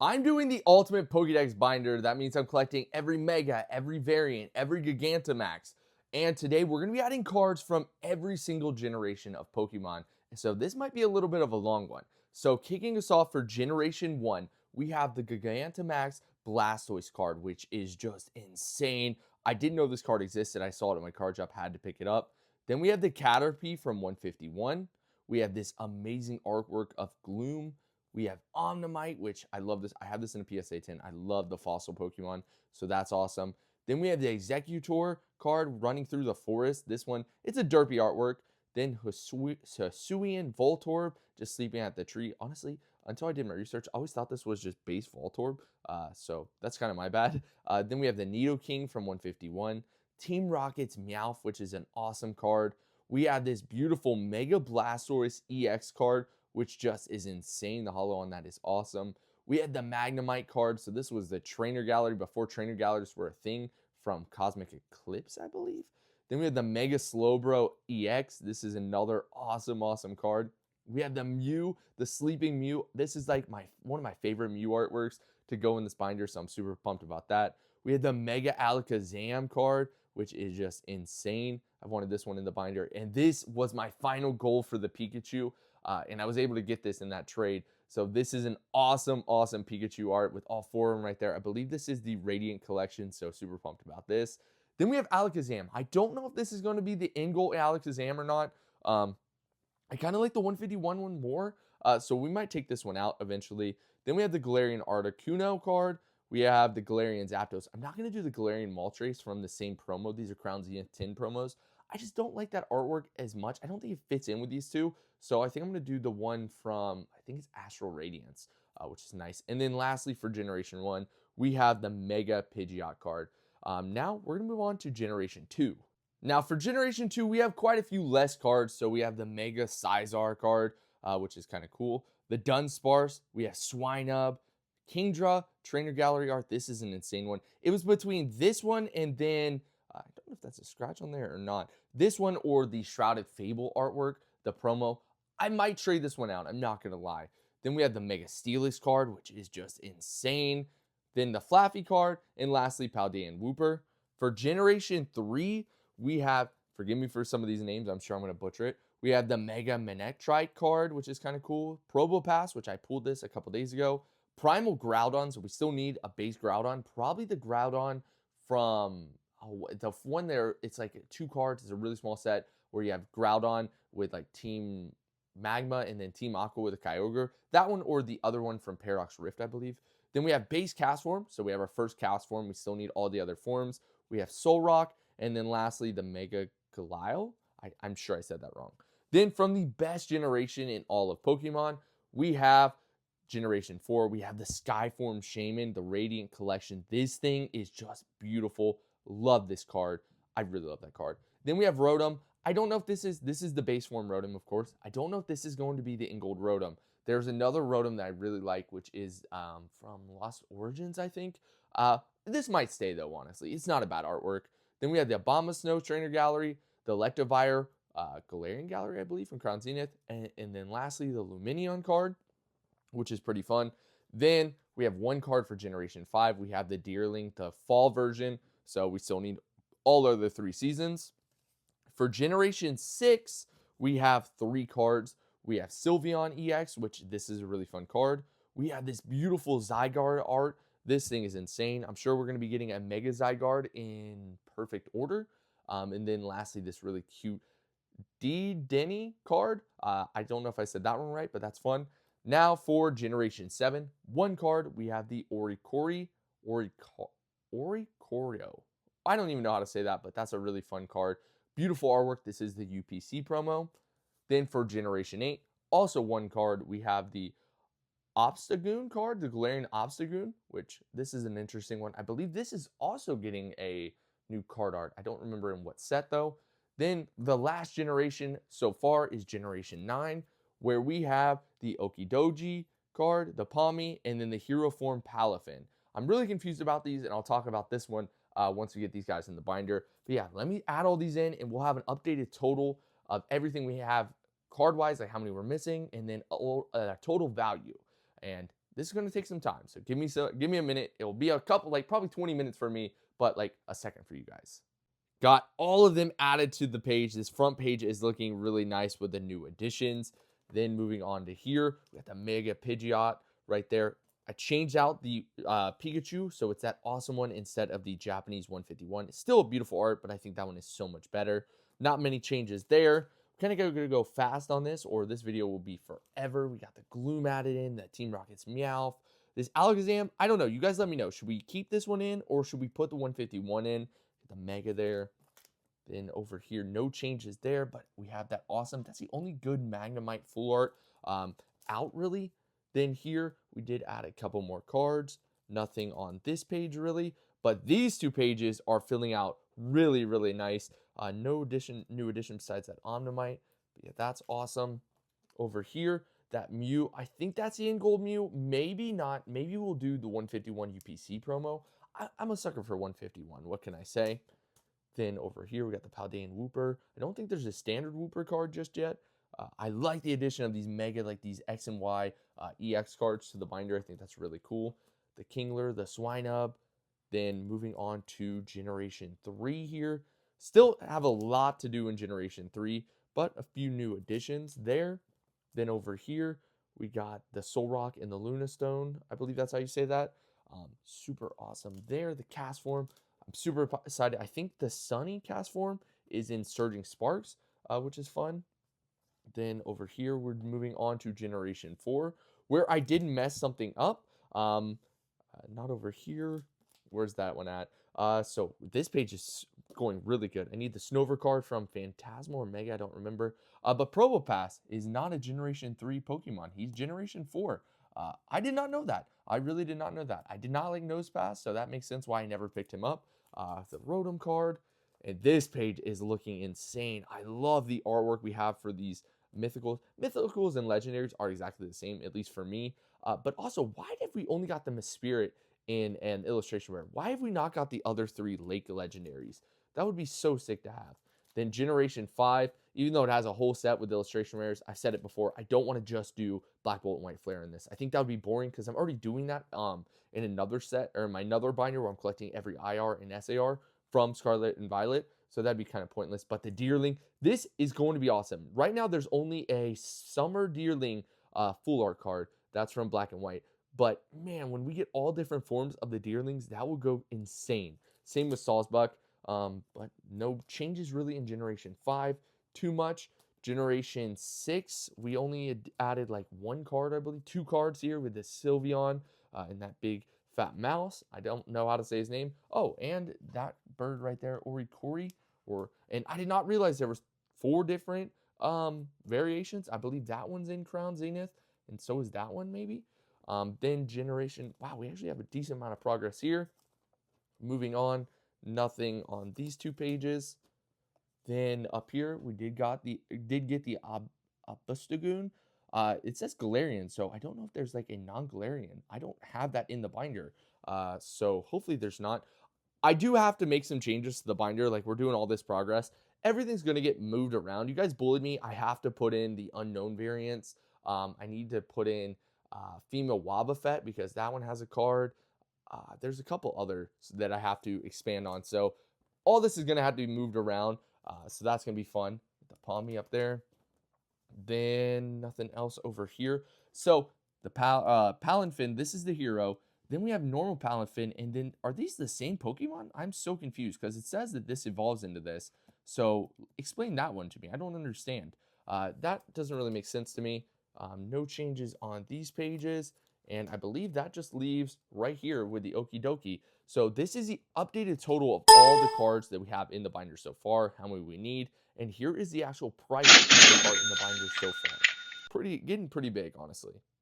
I'm doing the ultimate Pokedex binder. That means I'm collecting every Mega, every variant, every Gigantamax. And today we're going to be adding cards from every single generation of Pokemon. So this might be a little bit of a long one. So kicking us off for Generation 1, we have the Gigantamax Blastoise card, which is just insane. I didn't know this card existed. I saw it at my card shop, had to pick it up. Then we have the Caterpie from 151. We have this amazing artwork of Gloom. We have Omnimite, which I love this. I have this in a PSA 10. I love the fossil Pokemon, so that's awesome. Then we have the Executor card running through the forest. This one, it's a derpy artwork. Then Hisuian Voltorb just sleeping at the tree. Honestly, until I did my research, I always thought this was just base Voltorb. So that's kind of my bad. Then we have the Nidoking from 151. Team Rocket's Meowth, which is an awesome card. We have this beautiful Mega Blastoise EX card, which just is insane. The holo on that is awesome. We had the Magnemite card. So this was the trainer gallery before trainer galleries were a thing from Cosmic Eclipse, I believe. Then we had the Mega Slowbro EX. This is another awesome card. We have the Mew, the Sleeping Mew. This is like one of my favorite Mew artworks to go in this binder, so I'm super pumped about that. We had the Mega Alakazam card, which is just insane. I've wanted this one in the binder, and this was my final goal for the Pikachu. And I was able to get this in that trade. So this is an awesome Pikachu art with all four of them right there. I believe this is the Radiant collection, so super pumped about this. Then we have Alakazam. I don't know if this is going to be the end goal Alakazam or not. I kind of like the 151 one more, so we might take this one out eventually. Then we have the Galarian Articuno card. We have the Galarian Zapdos. I'm not going to do the Galarian Moltres from the same promo. These are Crown Zenith 10 promos. I just don't like that artwork as much. I don't think it fits in with these two. So I think I'm going to do the one from, I think it's Astral Radiance, which is nice. And then lastly, for Generation 1, we have the Mega Pidgeot card. Now we're going to move on to Generation 2. Now for Generation 2, we have quite a few less cards. So we have the Mega Scizor card, which is kind of cool. The Dunsparce, we have Swinub, Kingdra, Trainer Gallery art. This is an insane one. It was between this one and then, I don't know if that's a scratch on there or not. This one or the Shrouded Fable artwork, the promo. I might trade this one out. I'm not going to lie. Then we have the Mega Steelix card, which is just insane. Then the Flaffy card. And lastly, Paldean Wooper. For Generation 3, we have, forgive me for some of these names. I'm sure I'm going to butcher it. We have the Mega Manectrite card, which is kind of cool. Probopass, which I pulled this a couple days ago. Primal Groudon, so we still need a base Groudon. Probably the Groudon from the one there. It's like 2 cards. It's a really small set where you have Groudon with like Team Magma and then Team Aqua with a Kyogre. That one or the other one from Paradox Rift, I believe. Then we have base cast form. So we have our first cast form. We still need all the other forms. We have Solrock. And then lastly, the Mega Galile. I'm sure I said that wrong. Then from the best generation in all of Pokemon, we have Generation 4. We have the Skyform Shaman, the Radiant Collection. This thing is just beautiful. Love this card. I really love that card. Then we have Rotom. I don't know if this is the base form Rotom, of course. I don't know if this is going to be the Ingold Rotom. There's another Rotom that I really like, which is from Lost Origins, I think. This might stay, though, honestly. It's not a bad artwork. Then we have the Abomasnow Trainer Gallery, the Electivire Galarian Gallery, I believe, from Crown Zenith. And then lastly, the Lumineon card, which is pretty fun. Then we have one card for Generation 5. We have the Deerling, the fall version. So we still need all of the 3 seasons. For Generation 6, we have 3 cards. We have Sylveon EX, which this is a really fun card. We have this beautiful Zygarde art. This thing is insane. I'm sure we're going to be getting a Mega Zygarde in perfect order. And then lastly, this really cute Denny card. I don't know if I said that one right, but that's fun. Now for Generation 7, one card. We have the Oricorio. I don't even know how to say that, but that's a really fun card. Beautiful artwork. This is the UPC promo. Then for Generation 8, also one card. We have the Obstagoon card, the Galarian Obstagoon, which this is an interesting one. I believe this is also getting a new card art. I don't remember in what set though. Then the last generation so far is Generation 9, where we have the Okidoji card, the Palmy, and then the Hero Form Palafin. I'm really confused about these, and I'll talk about this one once we get these guys in the binder. But yeah, let me add all these in, and we'll have an updated total of everything we have card-wise, like how many we're missing, and then a total value. And this is going to take some time. So give me a minute. It'll be a couple, like probably 20 minutes for me, but like a second for you guys. Got all of them added to the page. This front page is looking really nice with the new additions. Then moving on to here, we got the Mega Pidgeot right there. I changed out the Pikachu, so it's that awesome one instead of the Japanese 151. It's still a beautiful art, but I think that one is so much better. Not many changes there. Kind of going to go fast on this, or this video will be forever. We got the Gloom added in, the Team Rocket's Meowth. This Alakazam, I don't know. You guys let me know. Should we keep this one in, or should we put the 151 in? The Mega there. Then over here, no changes there, but we have that awesome. That's the only good Magnemite full art out, really. Then here, we did add a couple more cards. Nothing on this page, really. But these two pages are filling out really, really nice. No new addition besides that Omnimite. But yeah, that's awesome. Over here, that Mew, I think that's the in-gold Mew. Maybe not. Maybe we'll do the 151 UPC promo. I'm a sucker for 151. What can I say? Then over here, we got the Paldean Wooper. I don't think there's a standard Wooper card just yet. I like the addition of these mega, like these X and Y EX cards to the binder. I think that's really cool. The Kingler, the Swinub. Then moving on to Generation 3 here. Still have a lot to do in Generation 3, but a few new additions there. Then over here, we got the Solrock and the Luna Stone. I believe that's how you say that. Super awesome there. The cast form. I'm super excited. I think the Sunny cast form is in Surging Sparks, which is fun. Then over here, we're moving on to Generation 4, where I did mess something up. Not over here. Where's that one at? So this page is going really good. I need the Snover card from Phantasmal or Mega, I don't remember. But Probopass is not a Generation 3 Pokemon. He's Generation 4. I did not know that. I really did not know that. I did not like Nosepass, so that makes sense why I never picked him up. The Rotom card. And this page is looking insane. I love the artwork we have for these mythicals. Mythicals and legendaries are exactly the same, at least for me. But also, why did we only got the Mesprit in an illustration rare? Why have we not got the other 3 Lake legendaries? That would be so sick to have. Then Generation 5, even though it has a whole set with illustration rares, I said it before, I don't want to just do Black Bolt and White Flare in this. I think that would be boring because I'm already doing that in another set, or in my another binder where I'm collecting every IR and SAR from Scarlet and Violet. So that'd be kind of pointless. But the Deerling, this is going to be awesome. Right now, there's only a Summer Deerling full art card. That's from Black and White. But man, when we get all different forms of the Deerlings, that will go insane. Same with Sawsbuck. But no changes really in Generation 5 too much. Generation 6, we only added like 1 card, I believe. 2 cards here with the Sylveon and that big fat mouse. I don't know how to say his name. Oh, and that bird right there, Orikori. And I did not realize there was 4 different variations. I believe that one's in Crown Zenith, and so is that one maybe. Then Generation, wow, we actually have a decent amount of progress here. Moving on, nothing on these 2 pages. Then up here, we did get the Abustagoon. It says Galarian, so I don't know if there's like a non-Galarian. I don't have that in the binder, so hopefully there's not. I do have to make some changes to the binder. Like, we're doing all this progress. Everything's going to get moved around. You guys bullied me. I have to put in the unknown variants. I need to put in female Wobbuffet because that one has a card. There's a couple others that I have to expand on. So all this is going to have to be moved around. So that's going to be fun. The Palmy up there. Then nothing else over here. So the Palanfin, this is the hero. Then we have normal Palanfin. And then are these the same Pokemon? I'm so confused because it says that this evolves into this. So explain that one to me. I don't understand. That doesn't really make sense to me. No changes on these pages. And I believe that just leaves right here with the Okie Dokie. So this is the updated total of all the cards that we have in the binder so far, how many we need. And here is the actual price of the card in the binder so far. Getting pretty big, honestly.